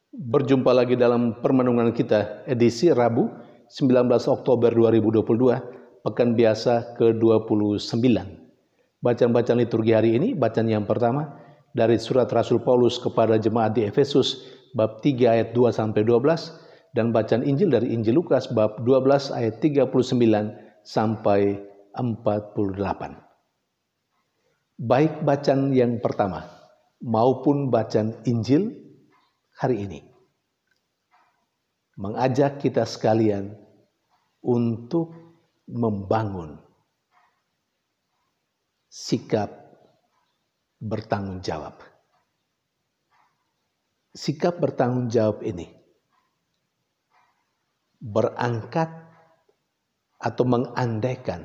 Berjumpa lagi dalam permenungan kita edisi Rabu 19 Oktober 2022, pekan biasa ke-29. Bacaan-bacaan liturgi hari ini, bacaan yang pertama dari surat Rasul Paulus kepada jemaat di Efesus bab 3 ayat 2 sampai 12 dan bacaan Injil dari Injil Lukas bab 12 ayat 39 sampai 48. Baik bacaan yang pertama maupun bacaan Injil hari ini mengajak kita sekalian untuk membangun sikap bertanggung jawab. Sikap bertanggung jawab ini berangkat atau mengandaikan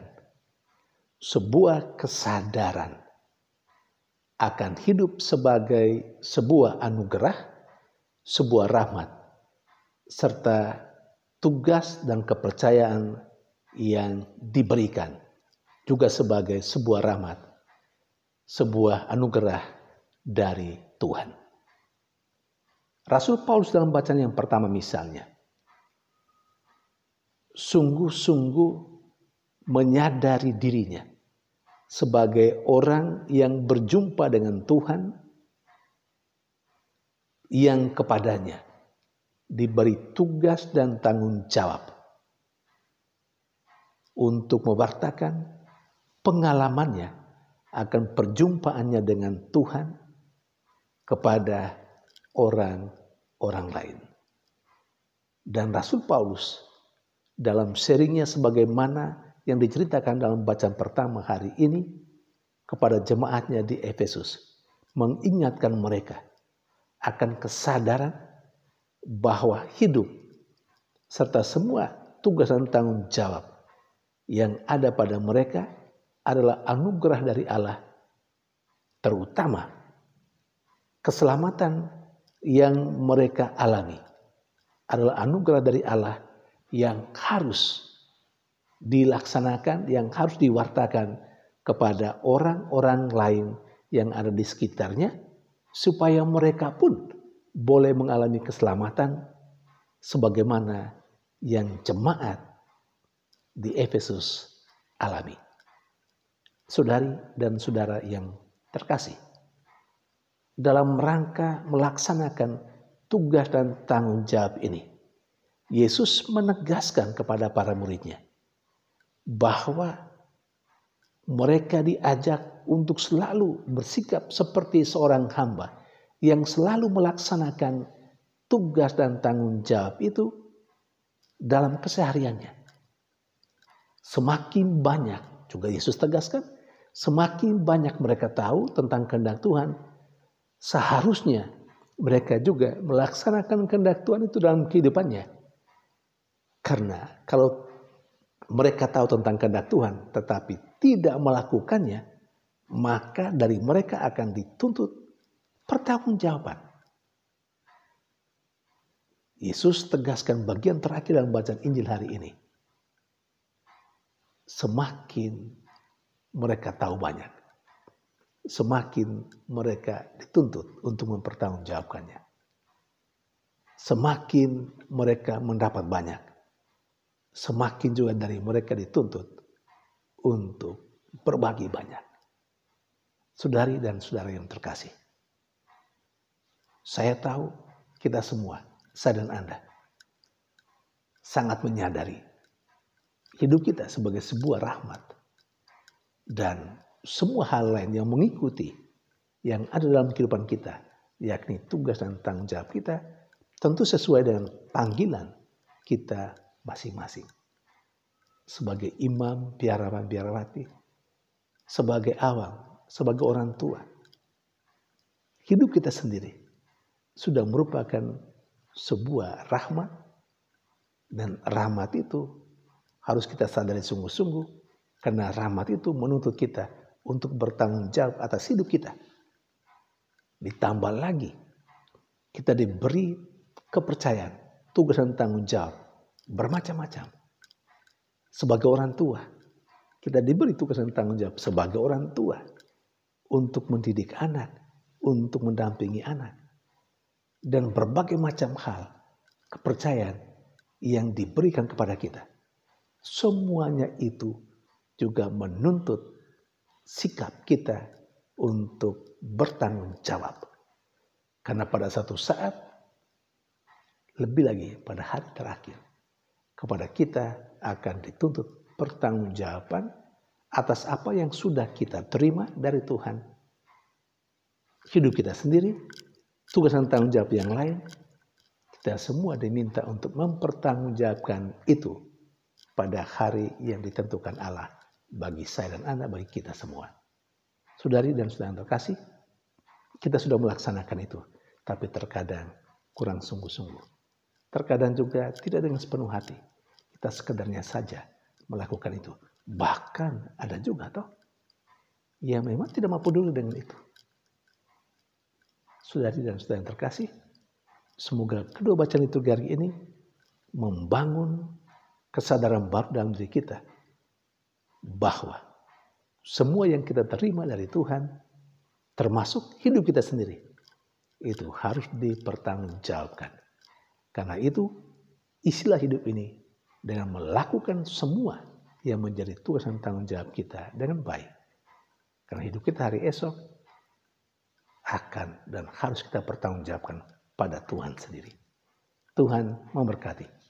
sebuah kesadaran akan hidup sebagai sebuah anugerah, sebuah rahmat, serta tugas dan kepercayaan yang diberikan juga sebagai sebuah rahmat, sebuah anugerah dari Tuhan. Rasul Paulus dalam bacaan yang pertama misalnya, sungguh-sungguh menyadari dirinya sebagai orang yang berjumpa dengan Tuhan, yang kepadanya diberi tugas dan tanggung jawab untuk mewartakan pengalamannya akan perjumpaannya dengan Tuhan kepada orang-orang lain. Dan Rasul Paulus dalam sharingnya sebagaimana yang diceritakan dalam bacaan pertama hari ini kepada jemaatnya di Efesus, mengingatkan mereka akan kesadaran bahwa hidup serta semua tugas dan tanggung jawab yang ada pada mereka adalah anugerah dari Allah, terutama keselamatan yang mereka alami adalah anugerah dari Allah yang harus dilaksanakan, yang harus diwartakan kepada orang-orang lain yang ada di sekitarnya, supaya mereka pun boleh mengalami keselamatan sebagaimana yang jemaat di Efesus alami. Saudari dan saudara yang terkasih, dalam rangka melaksanakan tugas dan tanggung jawab ini, Yesus menegaskan kepada para muridnya bahwa mereka diajak untuk selalu bersikap seperti seorang hamba yang selalu melaksanakan tugas dan tanggung jawab itu dalam kesehariannya. Semakin banyak, juga Yesus tegaskan, semakin banyak mereka tahu tentang kehendak Tuhan, seharusnya mereka juga melaksanakan kehendak Tuhan itu dalam kehidupannya. Karena kalau mereka tahu tentang kehendak Tuhan tetapi tidak melakukannya, maka dari mereka akan dituntut pertanggungjawaban. Yesus tegaskan bagian terakhir dalam bacaan Injil hari ini. Semakin mereka tahu banyak, semakin mereka dituntut untuk mempertanggungjawabkannya. Semakin mereka mendapat banyak, semakin juga dari mereka dituntut untuk berbagi banyak. Saudari dan saudara yang terkasih, saya tahu kita semua, saya dan Anda, sangat menyadari hidup kita sebagai sebuah rahmat. Dan semua hal lain yang mengikuti, yang ada dalam kehidupan kita, yakni tugas dan tanggung jawab kita, tentu sesuai dengan panggilan kita masing-masing. Sebagai imam, biarawan, biarawati, sebagai awam, sebagai orang tua, hidup kita sendiri sudah merupakan sebuah rahmat, dan rahmat itu harus kita sadari sungguh-sungguh, karena rahmat itu menuntut kita untuk bertanggung jawab atas hidup kita. Ditambah lagi, kita diberi kepercayaan, tugas dan tanggung jawab bermacam-macam. Sebagai orang tua, kita diberi tugas dan tanggung jawab sebagai orang tua untuk mendidik anak, untuk mendampingi anak. dan berbagai macam hal, kepercayaan yang diberikan kepada kita. Semuanya itu juga menuntut sikap kita untuk bertanggung jawab. Karena pada satu saat, lebih lagi pada hari terakhir, kepada kita akan dituntut pertanggungjawaban atas apa yang sudah kita terima dari Tuhan. Hidup kita sendiri, tugas dan tanggung jawab yang lain, kita semua diminta untuk mempertanggungjawabkan itu pada hari yang ditentukan Allah bagi saya dan Anda, bagi kita semua. Saudari dan saudara yang terkasih, kita sudah melaksanakan itu, tapi terkadang kurang sungguh-sungguh. Terkadang juga tidak dengan sepenuh hati. Kita sekedarnya saja melakukan itu. Bahkan ada juga toh yang memang tidak mau peduli dengan itu. Saudari dan saudara yang terkasih, semoga kedua bacaan liturgi hari ini membangun kesadaran baru dalam diri kita bahwa semua yang kita terima dari Tuhan, termasuk hidup kita sendiri, itu harus dipertanggungjawabkan. Karena itu, isilah hidup ini dengan melakukan semua yang menjadi tugas dan tanggung jawab kita dengan baik. Karena hidup kita hari esok akan dan harus kita pertanggungjawabkan pada Tuhan sendiri. Tuhan memberkati.